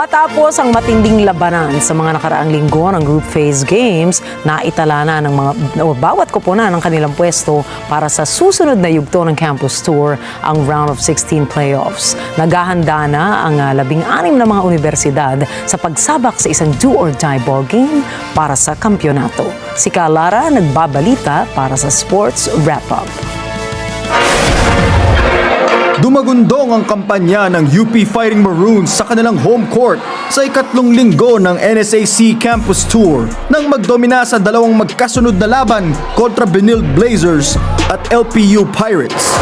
Matapos ang matinding labanan sa mga nakaraang linggo ng group phase games, naitala na ng bawat koponan ng kanilang pwesto para sa susunod na yugto ng campus tour, ang round of 16 playoffs. Naghahanda na ang 16 na mga universidad sa pagsabak sa isang do-or-die ball game para sa kampyonato. Si Kalara nagbabalita para sa Sports Wrap-Up. Dumagundong ang kampanya ng UP Fighting Maroons sa kanilang home court sa ikatlong linggo ng NSAC Campus Tour nang magdomina sa dalawang magkasunod na laban kontra Benilde Blazers at LPU Pirates.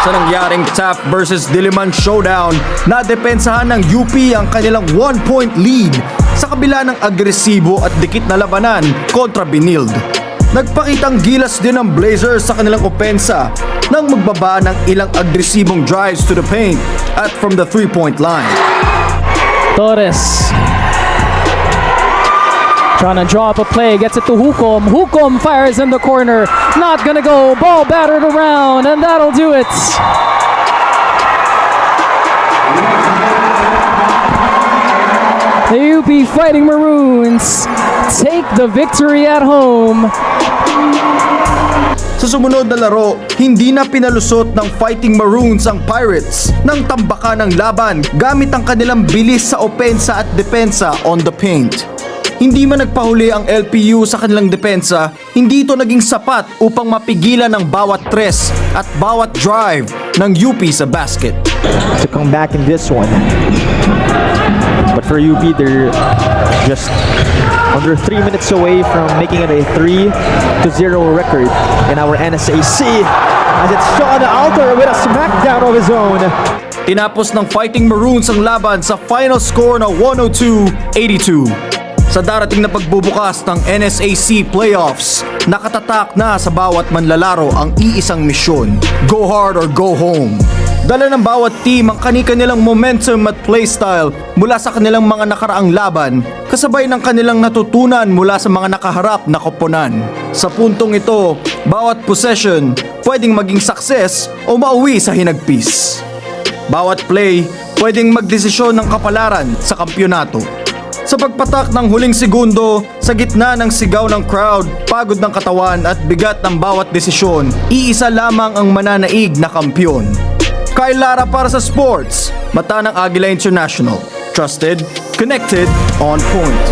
Sa nangyaring Taft versus Diliman showdown, nadepensahan ng UP ang kanilang 1-point lead sa kabila ng agresibo at dikit na labanan kontra Benilde. Nagpakitang gilas din ng Blazers sa kanilang opensa nang magbaba ng ilang agresibong drives to the paint at from the three-point line. Torres trying to draw up a play, gets it to Hukom. Hukom fires in the corner, not gonna go, ball battered around, and that'll do it. The UP Fighting Maroons take the victory at home. Sa sumunod na laro, hindi na pinalusot ng Fighting Maroons ang Pirates nang tambakan ng laban gamit ang kanilang bilis sa opensa at depensa on the paint. Hindi man nagpahuli ang LPU sa kanilang depensa, hindi ito naging sapat upang mapigilan ang bawat tres at bawat drive ng UP sa basket. To come back in this one. But for UP, they're just under 3 minutes away from making it a 3-0 record in our NSAC. As it's Sean Alter with a smackdown of his own. Tinapos ng Fighting Maroons ang laban sa final score na 102-82. Sa darating na pagbubukas ng NSAC playoffs, nakatatak na sa bawat manlalaro ang iisang misyon: go hard or go home. Dala ng bawat team ang kani-kanilang momentum at playstyle mula sa kanilang mga nakaraang laban, kasabay ng kanilang natutunan mula sa mga nakaharap na koponan. Sa puntong ito, bawat possession pwedeng maging success o mauwi sa hinagpis. Bawat play pwedeng magdesisyon ng kapalaran sa kampyonato. Sa pagpatak ng huling segundo, sa gitna ng sigaw ng crowd, pagod ng katawan at bigat ng bawat desisyon, iisa lamang ang mananaig na kampyon. Kyle Lara para sa Sports, Mata ng Agila International. Trusted, connected, on point.